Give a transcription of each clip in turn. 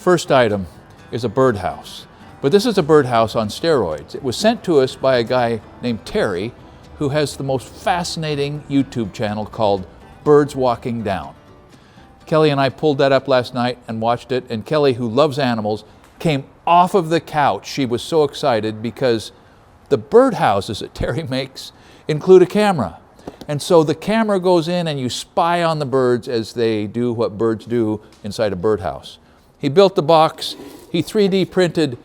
first item is a birdhouse, but this is a birdhouse on steroids. It was sent to us by a guy named Terry, who has the most fascinating YouTube channel called Birds Walking Down. Kelly and I pulled that up last night and watched it, and Kelly, who loves animals, came off of the couch. She was so excited because the birdhouses that Terry makes include a camera. And so the camera goes in and you spy on the birds as they do what birds do inside a birdhouse. He built the box, he 3D printed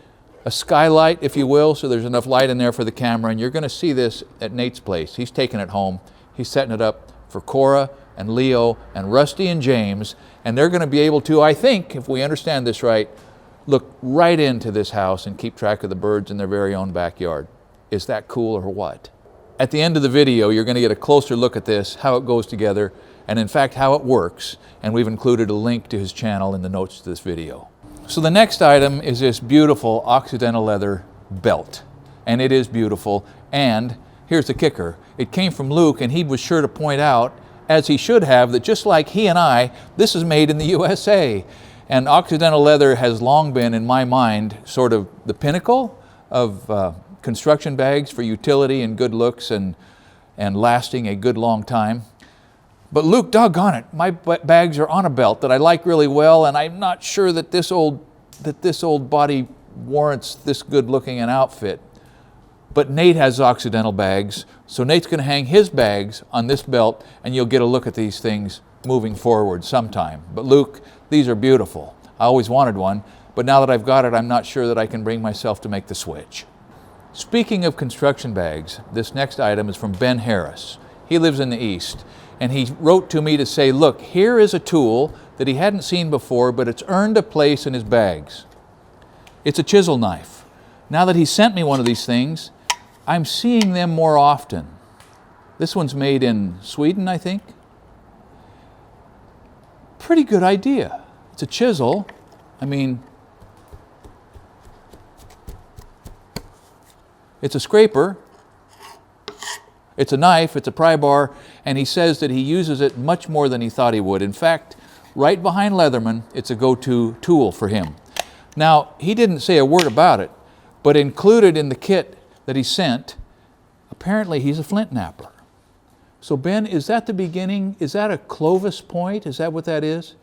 a skylight, if you will, so there's enough light in there for the camera, and you're gonna see this at Nate's place. He's taking it home, he's setting it up for Cora and Leo and Rusty and James, and they're gonna be able to, I think, if we understand this right, look right into this house and keep track of the birds in their very own backyard. Is that cool or what? At the end of the video, you're going to get a closer look at this, how it goes together, and in fact how it works, and we've included a link to his channel in the notes to this video. So the next item is this beautiful Occidental leather belt, and it is beautiful, and here's the kicker. It came from Luke, and he was sure to point out, as he should have, that just like he and I, this is made in the USA. And Occidental leather has long been, in my mind, sort of the pinnacle of construction bags for utility and good looks and lasting a good long time. But Luke, doggone it, my bags are on a belt that I like really well, and I'm not sure that this old body warrants this good looking an outfit. But Nate has Occidental bags, so Nate's gonna hang his bags on this belt, and you'll get a look at these things moving forward sometime. But Luke, these are beautiful. I always wanted one, but now that I've got it, I'm not sure that I can bring myself to make the switch. Speaking of construction bags, this next item is from Ben Harris. He lives in the East, and he wrote to me to say, look, here is a tool that he hadn't seen before, but it's earned a place in his bags. It's a chisel knife. Now that he sent me one of these things, I'm seeing them more often. This one's made in Sweden, I think. Pretty good idea. It's a chisel. I mean, it's a scraper, it's a knife, it's a pry bar, and he says that he uses it much more than he thought he would. In fact, right behind Leatherman, it's a go-to tool for him. Now, he didn't say a word about it, but included in the kit that he sent, apparently he's a flint knapper. So Ben, is that the beginning? Is that a Clovis point? Is that what that is?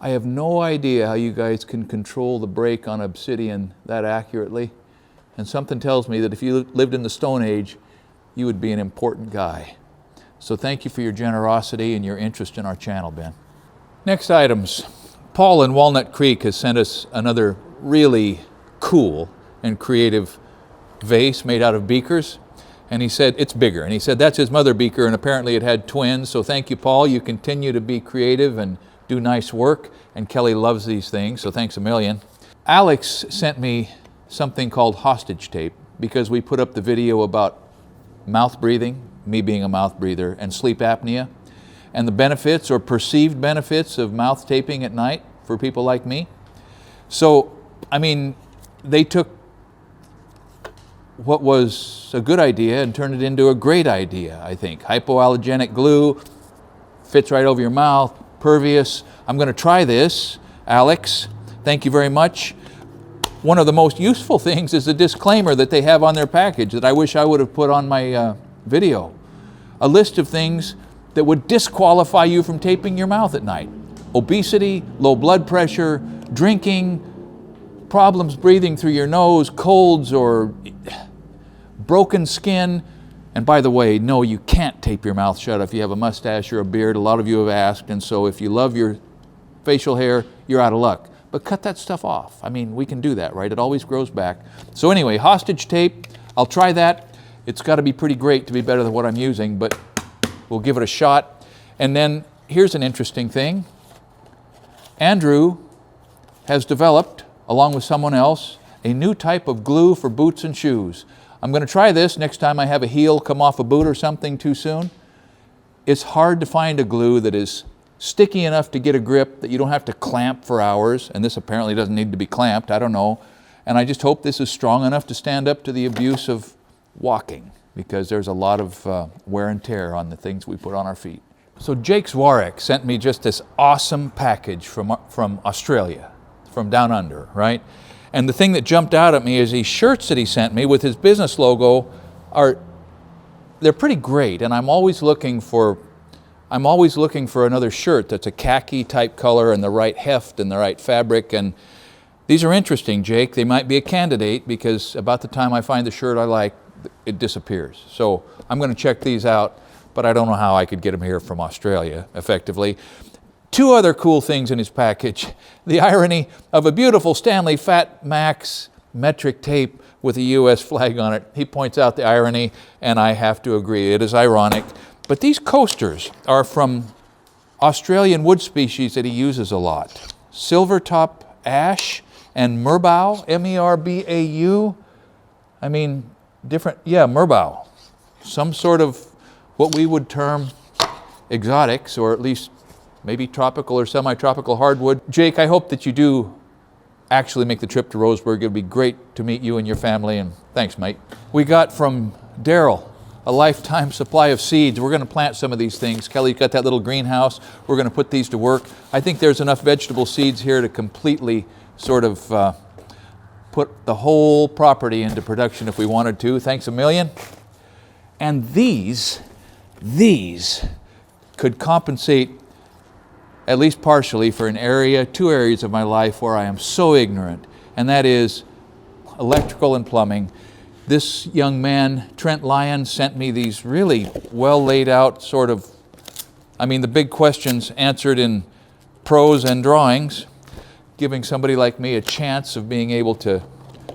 I have no idea how you guys can control the break on obsidian that accurately. And something tells me that if you lived in the Stone Age, you would be an important guy. So thank you for your generosity and your interest in our channel, Ben. Next items. Paul in Walnut Creek has sent us another really cool and creative vase made out of beakers. And he said, it's bigger. And he said, that's his mother beaker, and apparently it had twins. So thank you, Paul. You continue to be creative and do nice work. And Kelly loves these things, so thanks a million. Alex sent me something called hostage tape because we put up the video about mouth breathing, me being a mouth breather, and sleep apnea, and the benefits or perceived benefits of mouth taping at night for people like me. So, I mean, they took what was a good idea and turned it into a great idea, I think. Hypoallergenic glue, fits right over your mouth, pervious. I'm gonna try this, Alex. Thank you very much. One of the most useful things is the disclaimer that they have on their package that I wish I would have put on my video. A list of things that would disqualify you from taping your mouth at night. Obesity, low blood pressure, drinking, problems breathing through your nose, colds or broken skin. And by the way, no, you can't tape your mouth shut if you have a mustache or a beard. A lot of you have asked, and so if you love your facial hair, you're out of luck. But cut that stuff off. I mean, we can do that, right? It always grows back. So anyway, hostage tape, I'll try that. It's got to be pretty great to be better than what I'm using, but we'll give it a shot. And then here's an interesting thing. Andrew has developed, along with someone else, a new type of glue for boots and shoes. I'm going to try this next time I have a heel come off a boot or something too soon. It's hard to find a glue that is sticky enough to get a grip that you don't have to clamp for hours, and this apparently doesn't need to be clamped, I don't know. And I just hope this is strong enough to stand up to the abuse of walking, because there's a lot of wear and tear on the things we put on our feet. So Jake Szkwarek sent me just this awesome package from Australia, from down under, right? And the thing that jumped out at me is these shirts that he sent me with his business logo they're pretty great, and I'm always looking for another shirt that's a khaki type color and the right heft and the right fabric. And these are interesting, Jake. They might be a candidate because about the time I find the shirt I like, it disappears. So I'm going to check these out, but I don't know how I could get them here from Australia effectively. Two other cool things in his package. The irony of a beautiful Stanley Fat Max metric tape with a U.S. flag on it. He points out the irony, and I have to agree. It is ironic. But these coasters are from Australian wood species that he uses a lot. Silvertop ash and merbau, M-E-R-B-A-U. I mean, merbau. Some sort of what we would term exotics, or at least maybe tropical or semi-tropical hardwood. Jake, I hope that you do actually make the trip to Roseburg. It'll be great to meet you and your family, and thanks, mate. We got from Daryl a lifetime supply of seeds. We're going to plant some of these things. Kelly's got that little greenhouse. We're going to put these to work. I think there's enough vegetable seeds here to completely sort of put the whole property into production if we wanted to. Thanks a million. And these could compensate at least partially for two areas of my life where I am so ignorant, and that is electrical and plumbing. This young man, Trent Lyon, sent me these really well laid out the big questions answered in prose and drawings, giving somebody like me a chance of being able to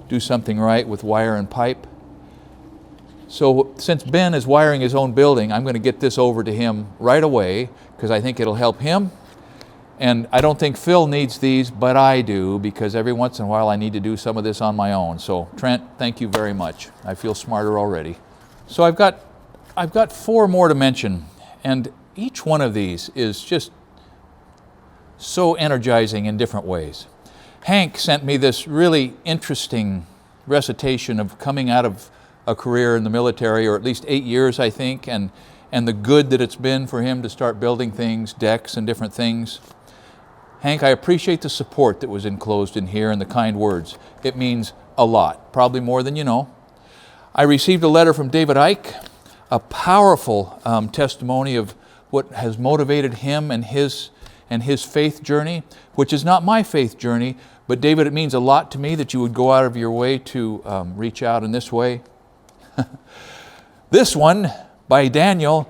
do something right with wire and pipe. So since Ben is wiring his own building, I'm going to get this over to him right away because I think it'll help him. And I don't think Phil needs these, but I do, because every once in a while I need to do some of this on my own. So Trent, thank you very much. I feel smarter already. So I've got 4 more to mention, and each one of these is just so energizing in different ways. Hank sent me this really interesting recitation of coming out of a career in the military, or at least 8 years, I think, and the good that it's been for him to start building things, decks and different things. Hank, I appreciate the support that was enclosed in here and the kind words. It means a lot, probably more than you know. I received a letter from David Icke, a powerful testimony of what has motivated him and his faith journey, which is not my faith journey, but David, it means a lot to me that you would go out of your way to reach out in this way. This one by Daniel.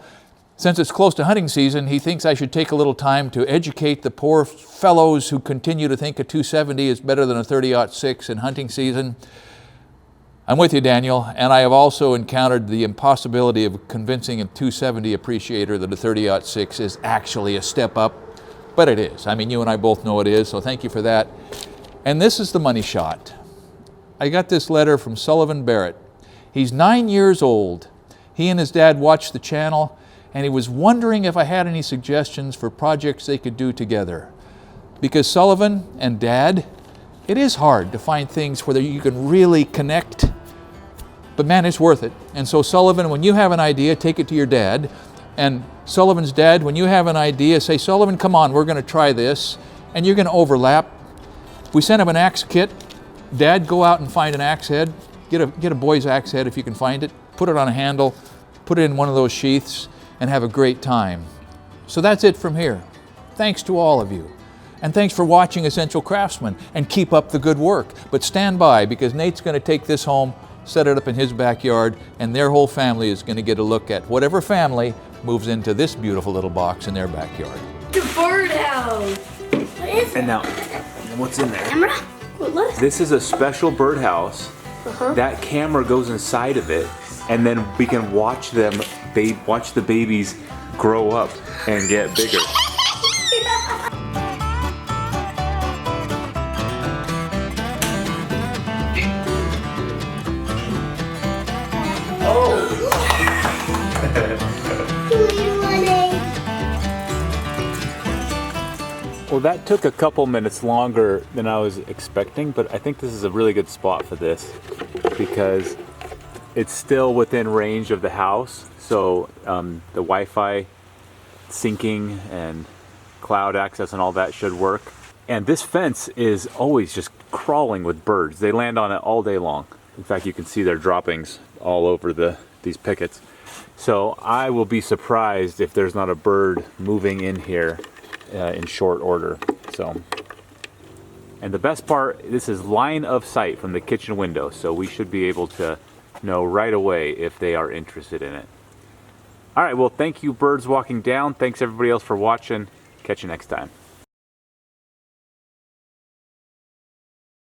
Since it's close to hunting season, he thinks I should take a little time to educate the poor fellows who continue to think a 270 is better than a 30-06 in hunting season. I'm with you, Daniel, and I have also encountered the impossibility of convincing a 270 appreciator that a 30-06 is actually a step up, but it is. I mean, you and I both know it is, so thank you for that. And this is the money shot. I got this letter from Sullivan Barrett. He's 9 years old. He and his dad watched the channel, and he was wondering if I had any suggestions for projects they could do together. Because Sullivan and Dad, it is hard to find things where you can really connect, but man, it's worth it. And so Sullivan, when you have an idea, take it to your dad. And Sullivan's dad, when you have an idea, say, Sullivan, come on, we're going to try this. And you're going to overlap. We sent him an axe kit. Dad, go out and find an axe head. Get a boy's axe head if you can find it. Put it on a handle. Put it in one of those sheaths. And have a great time. So that's it from here. Thanks to all of you. And thanks for watching Essential Craftsman, and keep up the good work. But stand by, because Nate's going to take this home, set it up in his backyard, and their whole family is going to get a look at whatever family moves into this beautiful little box in their backyard. The birdhouse. What is it? And now, what's in there? Camera? Look. This is a special birdhouse. That camera goes inside of it, and then we can watch them. Watch the babies grow up and get bigger. Well, that took a couple minutes longer than I was expecting, but I think this is a really good spot for this because it's still within range of the house. So the Wi-Fi syncing and cloud access and all that should work. And this fence is always just crawling with birds. They land on it all day long. In fact, you can see their droppings all over these pickets. So I will be surprised if there's not a bird moving in here in short order. And the best part, this is line of sight from the kitchen window, so we should be able to know right away if they are interested in it. All right, well, thank you, Birds Walking Down. Thanks everybody else for watching. Catch you next time.